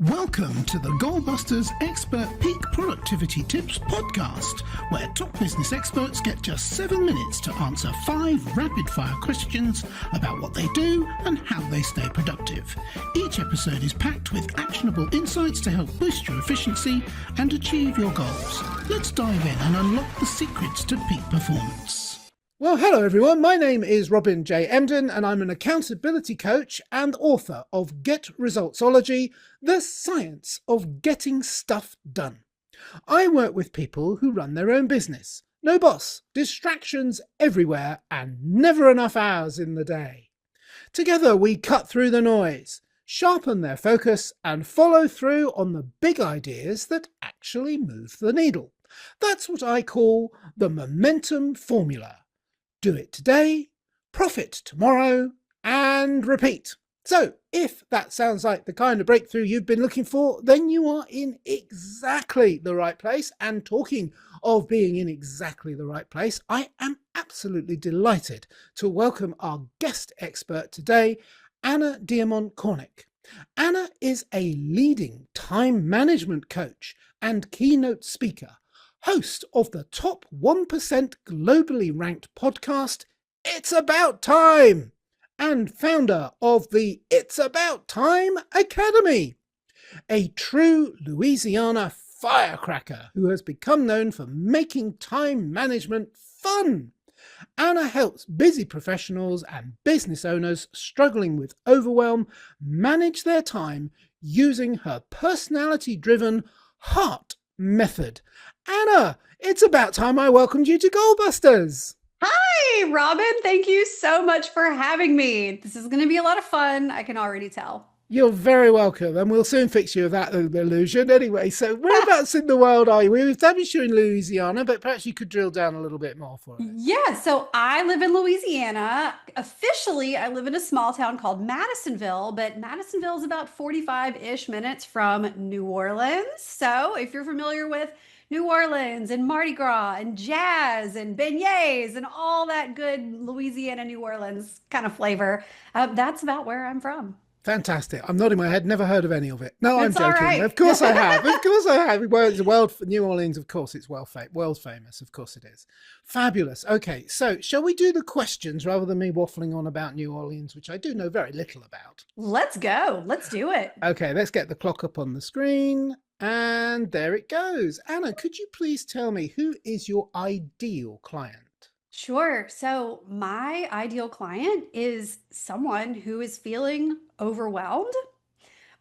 Welcome to the Goalbusters Expert Peak Productivity Tips podcast, where top business experts get just 7 minutes to answer 5 rapid-fire questions about what they do and how they stay productive. Each episode is packed with actionable insights to help boost your efficiency and achieve your goals. Let's dive in and unlock the secrets to peak performance. Well, hello everyone. My name is Robin J. Emden and I'm an accountability coach and author of Get Resultsology, the science of getting stuff done. I work with people who run their own business. No boss, distractions everywhere, and never enough hours in the day. Together we cut through the noise, sharpen their focus, and follow through on the big ideas that actually move the needle. That's what I call the momentum formula. Do it today, profit tomorrow, and repeat. So, if that sounds like the kind of breakthrough you've been looking for, then you are in exactly the right place. And talking of being in exactly the right place, I am absolutely delighted to welcome our guest expert today, Anna Dearmon Kornick. Anna is a leading time management coach and keynote speaker, host of the top 1% globally ranked podcast, It's About Time, and founder of the It's About Time Academy, a true Louisiana firecracker who has become known for making time management fun. Anna helps busy professionals and business owners struggling with overwhelm manage their time using her personality-driven heart method. Anna, it's about time I welcomed you to Goalbusters. Hi, Robin. Thank you so much for having me. This is going to be a lot of fun. I can already tell. You're very welcome, and we'll soon fix you of that illusion. Anyway, so whereabouts in the world are you? We've established you in Louisiana, but perhaps you could drill down a little bit more for us. Yeah, so I live in Louisiana. Officially, I live in a small town called Madisonville, but Madisonville is about 45-ish minutes from New Orleans. So if you're familiar with New Orleans and Mardi Gras and jazz and beignets and all that good Louisiana, New Orleans kind of flavor, that's about where I'm from. Fantastic. I'm nodding my head. Never heard of any of it. No, That's I'm joking. all right. Of course I have. Of course I have. Well, it's New Orleans, of course, it's world famous. Of course it is. Fabulous. Okay, so shall we do the questions rather than me waffling on about New Orleans, which I do know very little about? Let's go. Let's do it. Okay, let's get the clock up on the screen. And there it goes. Anna, could you please tell me who is your ideal client? Sure. So my ideal client is someone who is feeling overwhelmed,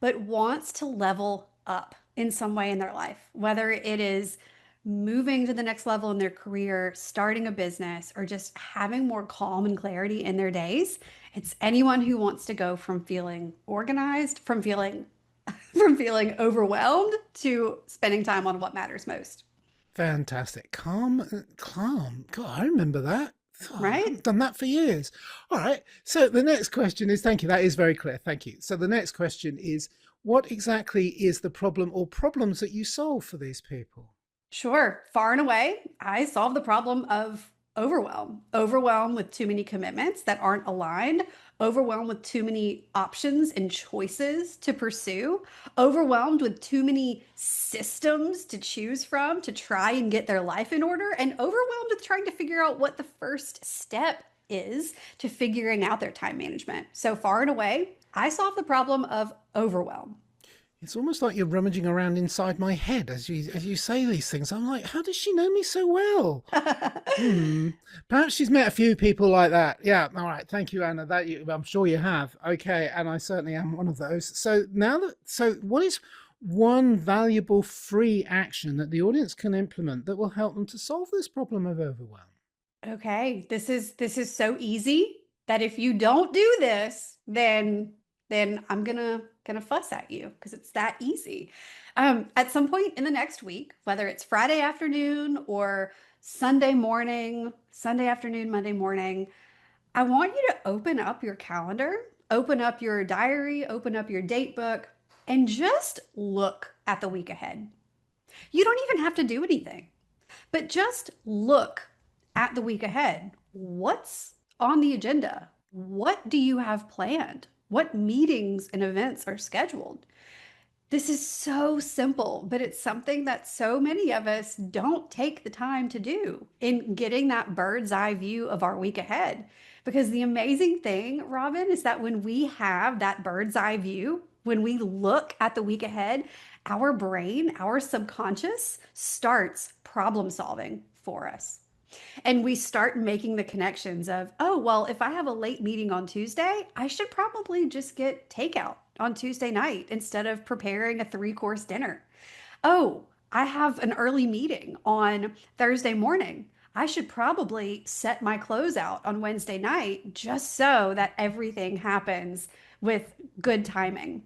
but wants to level up in some way in their life, whether it is moving to the next level in their career, starting a business, or just having more calm and clarity in their days. It's anyone who wants to go from feeling organized, from feeling overwhelmed to spending time on what matters most. Fantastic. Calm. God, I remember that. Oh, Right? I've done that for years. All right. So the next question is, thank you. That is very clear. Thank you. So the next question is, what exactly is the problem or problems that you solve for these people? Sure. Far and away, I solve the problem of overwhelm with too many commitments that aren't aligned, overwhelmed with too many options and choices to pursue, overwhelmed with too many systems to choose from to try and get their life in order, and overwhelmed with trying to figure out what the first step is to figuring out their time management. So far and away, I solve the problem of overwhelm. It's almost like you're rummaging around inside my head as you say these things. I'm like, how does she know me so well? Perhaps she's met a few people like that. Yeah. All right. Thank you, Anna. I'm sure you have. Okay. And I certainly am one of those. So what is one valuable free action that the audience can implement that will help them to solve this problem of overwhelm? Okay, this is so easy that if you don't do this, then I'm gonna fuss at you because it's that easy. At some point in the next week, whether it's Friday afternoon or Sunday morning, Sunday afternoon, Monday morning, I want you to open up your calendar, open up your diary, open up your date book, and just look at the week ahead. You don't even have to do anything, but just look at the week ahead. What's on the agenda? What do you have planned? What meetings and events are scheduled? This is so simple, but it's something that so many of us don't take the time to do in getting that bird's eye view of our week ahead. Because the amazing thing, Robin, is that when we have that bird's eye view, when we look at the week ahead, our brain, our subconscious starts problem solving for us. And we start making the connections of, oh, well, if I have a late meeting on Tuesday, I should probably just get takeout on Tuesday night instead of preparing a three-course dinner. Oh, I have an early meeting on Thursday morning. I should probably set my clothes out on Wednesday night just so that everything happens with good timing.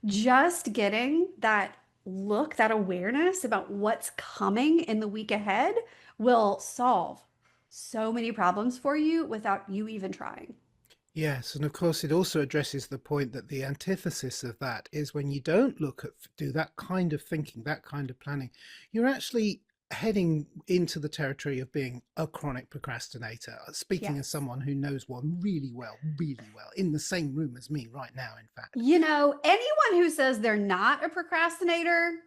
Just getting that look, that awareness about what's coming in the week ahead will solve so many problems for you without you even trying. Yes, and of course it also addresses the point that the antithesis of that is when you don't do that kind of thinking, that kind of planning, you're actually heading into the territory of being a chronic procrastinator. Speaking as Yes. someone who knows one really well, in the same room as me right now, in fact. Anyone who says they're not a procrastinator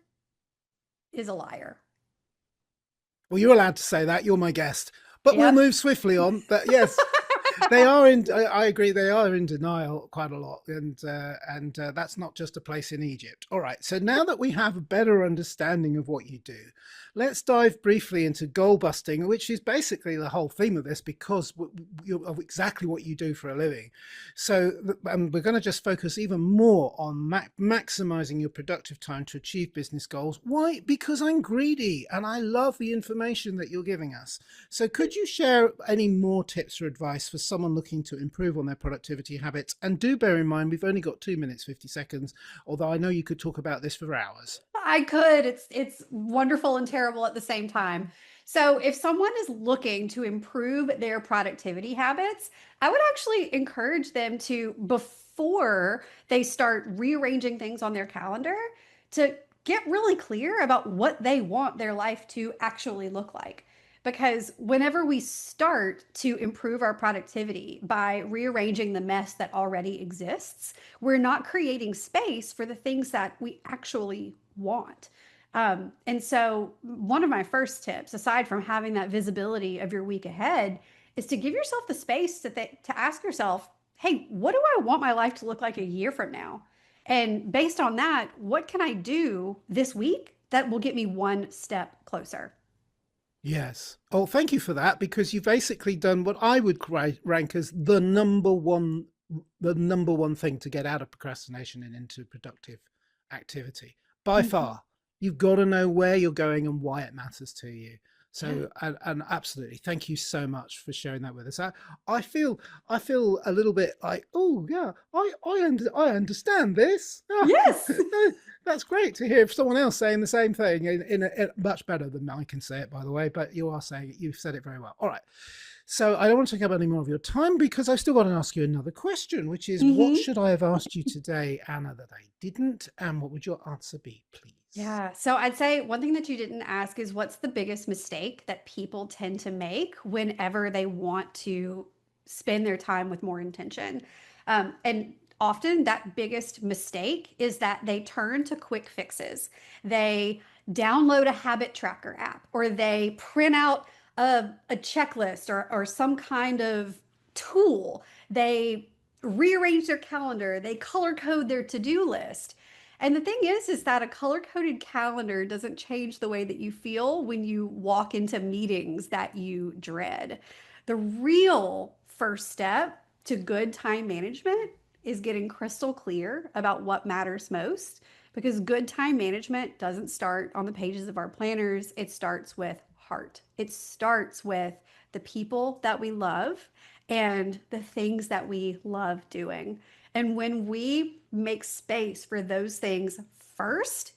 is a liar. Well, you're allowed to say that. You're my guest. But we'll Yep. move swiftly on. But yes, they are in. I agree. They are in denial quite a lot, and that's not just a place in Egypt. All right. So now that we have a better understanding of what you do, let's dive briefly into goal busting, which is basically the whole theme of this, because of exactly what you do for a living. So we're going to just focus even more on maximizing your productive time to achieve business goals. Why? Because I'm greedy and I love the information that you're giving us. So could you share any more tips or advice for someone looking to improve on their productivity habits? And do bear in mind, we've only got 2 minutes, 50 seconds, although I know you could talk about this for hours. I could. It's wonderful and terrible at the same time. So if someone is looking to improve their productivity habits, I would actually encourage them to, before they start rearranging things on their calendar, to get really clear about what they want their life to actually look like. Because whenever we start to improve our productivity by rearranging the mess that already exists, we're not creating space for the things that we actually want. And so, one of my first tips, aside from having that visibility of your week ahead, is to give yourself the space to ask yourself, hey, what do I want my life to look like a year from now? And based on that, what can I do this week that will get me one step closer? Yes. Oh, thank you for that, because you've basically done what I would rank as the number one thing to get out of procrastination and into productive activity. By Mhm. far, you've got to know where you're going and why it matters to you. Yeah. So, and absolutely, thank you so much for sharing that with us. I feel a little bit like, oh yeah, I understand this. Yes. That's great to hear someone else saying the same thing in much better than I can say it, by the way. But you are saying it, you've said it very well. All right. So I don't want to take up any more of your time, because I've still got to ask you another question, which is, what Hmm. should I have asked you today, Anna, that I didn't? And what would your answer be, please? Yeah. So I'd say one thing that you didn't ask is, what's the biggest mistake that people tend to make whenever they want to spend their time with more intention? And often that biggest mistake is that they turn to quick fixes. They download a habit tracker app, or they print out a checklist, or some kind of tool. They rearrange their calendar, they color code their to-do list. And the thing is that a color coded calendar doesn't change the way that you feel when you walk into meetings that you dread. The real first step to good time management is getting crystal clear about what matters most, because good time management doesn't start on the pages of our planners. It starts with heart. It starts with the people that we love and the things that we love doing. And when we make space for those things first,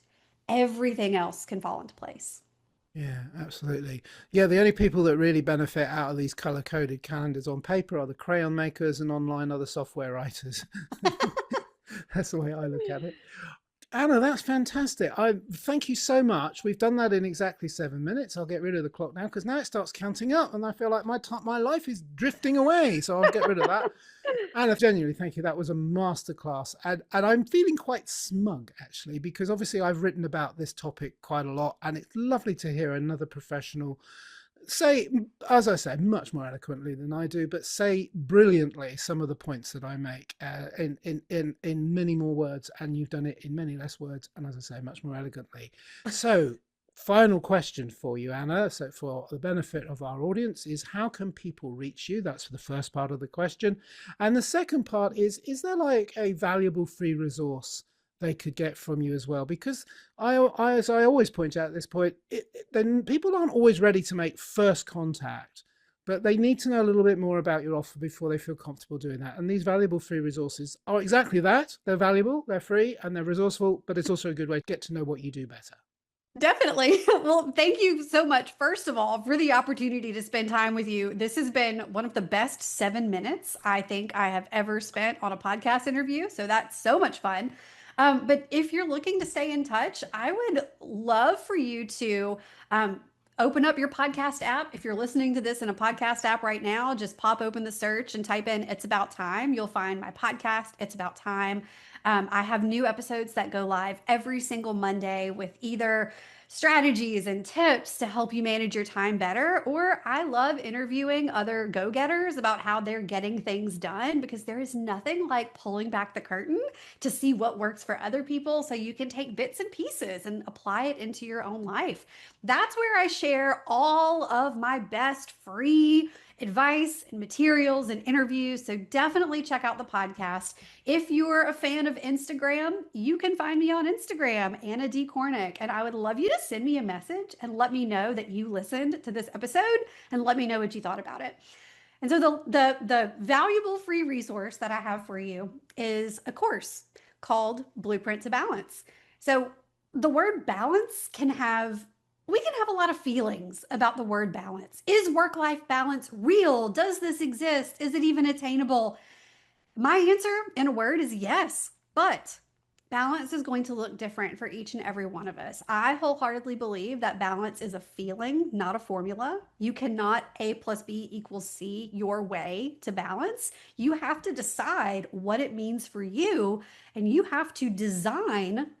everything else can fall into place. Yeah, absolutely. Yeah, the only people that really benefit out of these color coded calendars on paper are the crayon makers, and online are the software writers. That's the way I look at it. Anna, that's fantastic. I thank you so much. We've done that in exactly 7 minutes. I'll get rid of the clock now because now it starts counting up, and I feel like my life is drifting away. So I'll get rid of that. Anna, genuinely, thank you. That was a masterclass, and I'm feeling quite smug actually because obviously I've written about this topic quite a lot, and it's lovely to hear another professional say, as I say, much more eloquently than I do, but say brilliantly some of the points that I make in many more words, and you've done it in many less words, and as I say, much more elegantly. So, final question for you, Anna, so for the benefit of our audience, is how can people reach you? That's the first part of the question. And the second part is there like a valuable free resource they could get from you as well? Because as I always point out at this point, then people aren't always ready to make first contact, but they need to know a little bit more about your offer before they feel comfortable doing that. And these valuable free resources are exactly that. They're valuable, they're free, and they're resourceful, but it's also a good way to get to know what you do better. Definitely. Well, thank you so much, first of all, for the opportunity to spend time with you. This has been one of the best 7 minutes I think I have ever spent on a podcast interview. So that's so much fun. But if you're looking to stay in touch, I would love for you to open up your podcast app. If you're listening to this in a podcast app right now, just pop open the search and type in "It's About Time." You'll find my podcast, It's About Time. I have new episodes that go live every single Monday with either strategies and tips to help you manage your time better, or I love interviewing other go-getters about how they're getting things done, because there is nothing like pulling back the curtain to see what works for other people so you can take bits and pieces and apply it into your own life. That's where I share all of my best free advice and materials and interviews. So definitely check out the podcast. If you're a fan of Instagram, you can find me on Instagram, Anna D. Kornick. And I would love you to send me a message and let me know that you listened to this episode and let me know what you thought about it. And so the valuable free resource that I have for you is a course called Blueprint to Balance. So the word balance we can have a lot of feelings about the word balance. Is work-life balance real? Does this exist? Is it even attainable? My answer in a word is yes, but balance is going to look different for each and every one of us. I wholeheartedly believe that balance is a feeling, not a formula. You cannot A plus B equals C your way to balance. You have to decide what it means for you, and you have to design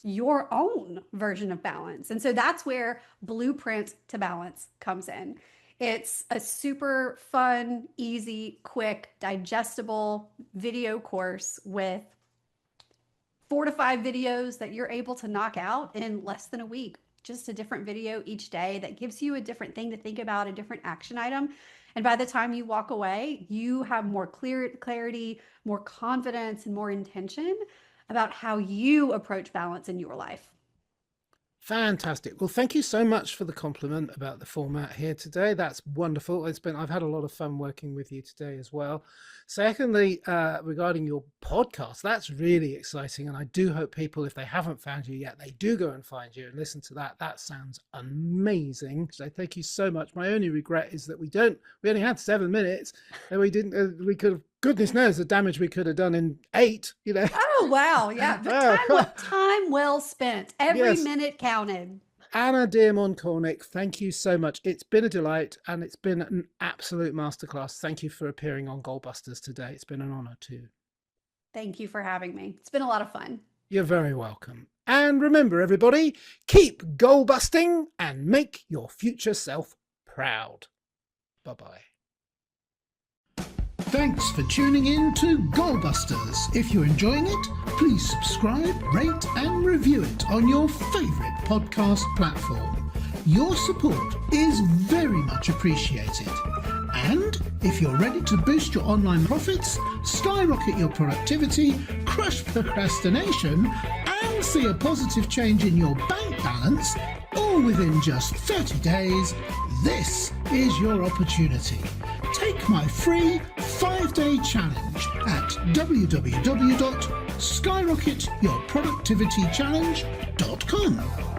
your own version of balance. And so that's where Blueprint to Balance comes in. It's a super fun, easy, quick, digestible video course with 4 to 5 videos that you're able to knock out in less than a week. Just a different video each day that gives you a different thing to think about, a different action item. And by the time you walk away, you have more clarity, more confidence, and more intention about how you approach balance in your life. Fantastic. Well, thank you so much for the compliment about the format here today. That's wonderful. I've had a lot of fun working with you today as well. Secondly, regarding your podcast, that's really exciting. And I do hope people, if they haven't found you yet, they do go and find you and listen to that. That sounds amazing. So thank you so much. My only regret is that we only had 7 minutes and we could have, goodness knows the damage we could have done in 8, Oh, wow. Yeah. But time well spent. Every minute counted. Anna Dearmon Kornick, thank you so much. It's been a delight and it's been an absolute masterclass. Thank you for appearing on Goalbusters today. It's been an honor too. Thank you for having me. It's been a lot of fun. You're very welcome. And remember, everybody, keep goal busting and make your future self proud. Bye-bye. Thanks for tuning in to Goalbusters. If you're enjoying it, please subscribe, rate and review it on your favourite podcast platform. Your support is very much appreciated. And if you're ready to boost your online profits, skyrocket your productivity, crush procrastination and see a positive change in your bank balance, all within just 30 days, this is your opportunity. Take my free 5-day challenge at www.skyrocketyourproductivitychallenge.com.